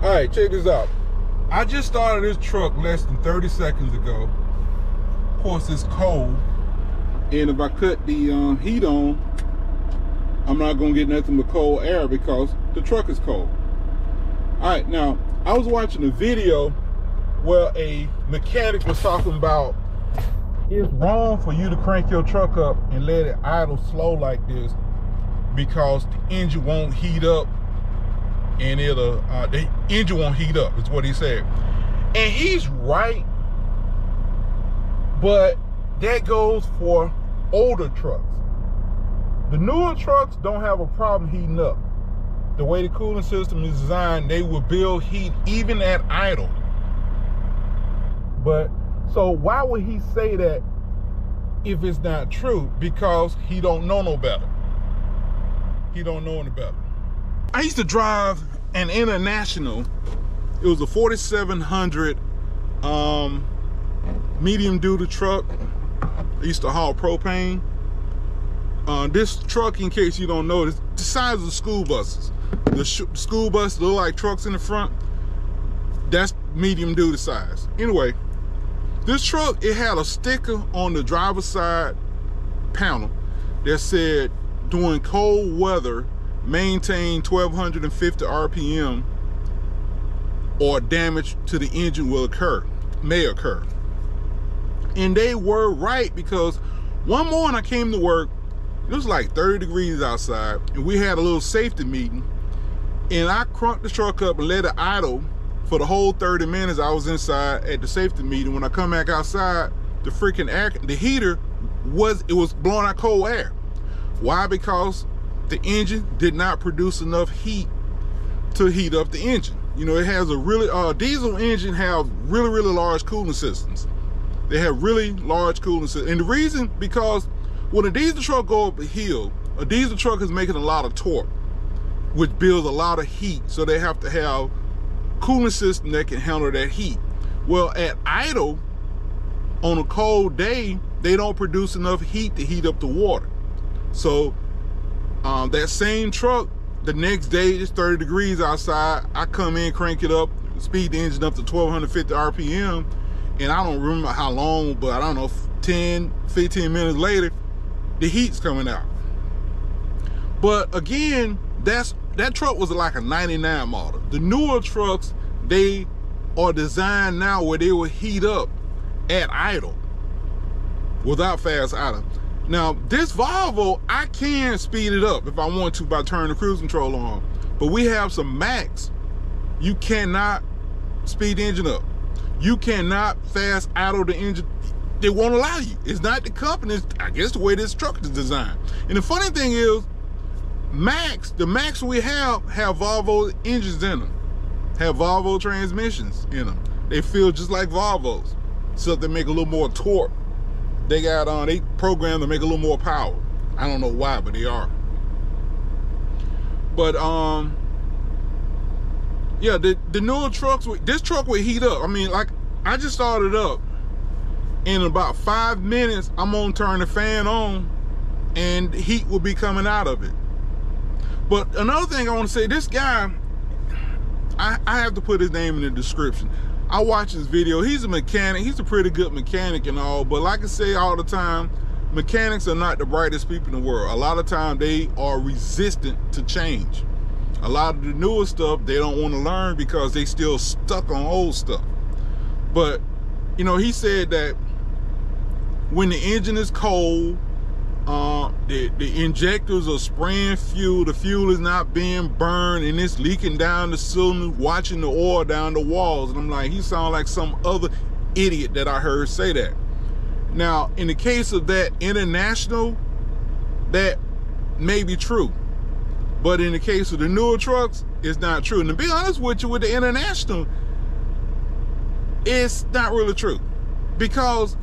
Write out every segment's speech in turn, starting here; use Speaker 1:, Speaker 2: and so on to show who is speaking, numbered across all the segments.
Speaker 1: All right, check this out. I just started this truck less than 30 seconds ago. Of course, it's cold. And if I cut the heat on, I'm not gonna get nothing but cold air because the truck is cold. All right, now, I was watching a video where a mechanic was talking about it's wrong for you to crank your truck up and let it idle slow like this because the engine won't heat up and the engine won't heat up, is what he said. And he's right, but that goes for older trucks. The newer trucks don't have a problem heating up. The way the cooling system is designed, they will build heat even at idle. But, so why would he say that if it's not true? Because he don't know no better. He don't know any better. I used to drive an International. It was a 4700 medium duty truck. I used to haul propane. This truck, in case you don't know, is the size of the school buses. The school buses look like trucks in the front. That's medium duty size. Anyway, this truck, it had a sticker on the driver's side panel that said, during cold weather, maintain 1250 RPM or damage to the engine may occur. And they were right, because one morning I came to work, it was like 30 degrees outside, and we had a little safety meeting, and I cranked the truck up and let it idle for the whole 30 minutes I was inside at the safety meeting. When I come back outside, the freaking the heater was blowing out cold air. Why? Because the engine did not produce enough heat to heat up the engine. You know, it has a really, diesel engine have really, really large cooling systems. They have really large cooling systems. And the reason, because when a diesel truck goes up a hill, a diesel truck is making a lot of torque, which builds a lot of heat. So they have to have cooling system that can handle that heat. Well, at idle, on a cold day, they don't produce enough heat to heat up the water. So that same truck, the next day, it's 30 degrees outside, I come in, crank it up, speed the engine up to 1250 RPM, and I don't remember how long, but I don't know, 10, 15 minutes later, the heat's coming out. But again, that truck was like a 99 model. The newer trucks, they are designed now where they will heat up at idle without fast idle. Now, this Volvo, I can speed it up if I want to by turning the cruise control on. But we have some Macs, you cannot speed the engine up. You cannot fast idle the engine. They won't allow you. It's not the company's, I guess, the way this truck is designed. And the funny thing is, the Macs we have Volvo engines in them, have Volvo transmissions in them. They feel just like Volvos, so they make a little more torque. They got they programmed to make a little more power. I don't know why, but they are. But yeah, the newer trucks, this truck would heat up. I mean, like, I just started up. In about 5 minutes, I'm gonna turn the fan on and heat will be coming out of it. But another thing I want to say, this guy, I have to put his name in the description. I watched his video. He's a mechanic. He's a pretty good mechanic and all, but like I say all the time, mechanics are not the brightest people in the world. A lot of times they are resistant to change. A lot of the newer stuff they don't want to learn because they still stuck on old stuff. But, you know, he said that when the engine is cold, the injectors are spraying fuel, the fuel is not being burned, and it's leaking down the cylinder, watching the oil down the walls. And I'm like, he sounds like some other idiot that I heard say that. Now, in the case of that International, that may be true. But in the case of the newer trucks, it's not true. And to be honest with you, with the International, it's not really true. Because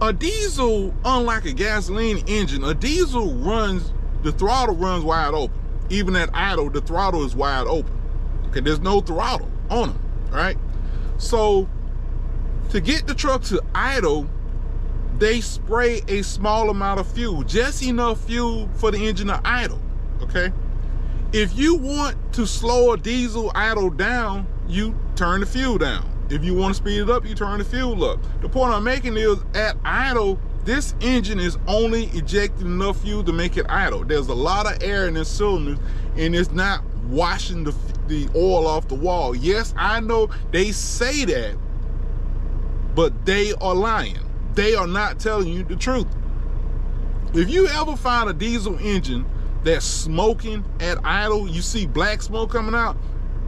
Speaker 1: a diesel, unlike a gasoline engine, a diesel runs, the throttle runs wide open. Even at idle, the throttle is wide open. Okay, there's no throttle on them, right? So to get the truck to idle, they spray a small amount of fuel, just enough fuel for the engine to idle, okay? If you want to slow a diesel idle down, you turn the fuel down. If you want to speed it up, you turn the fuel up. The point I'm making is, at idle, this engine is only ejecting enough fuel to make it idle. There's a lot of air in this cylinder, and it's not washing the oil off the wall. Yes, I know they say that, but they are lying. They are not telling you the truth. If you ever find a diesel engine that's smoking at idle, you see black smoke coming out,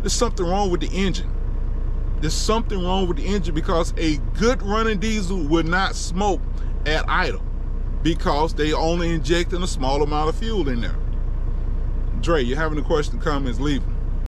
Speaker 1: there's something wrong with the engine. There's something wrong with the engine, because a good running diesel would not smoke at idle, because they only injecting a small amount of fuel in there. Dre, you have any questions, comments, leave them.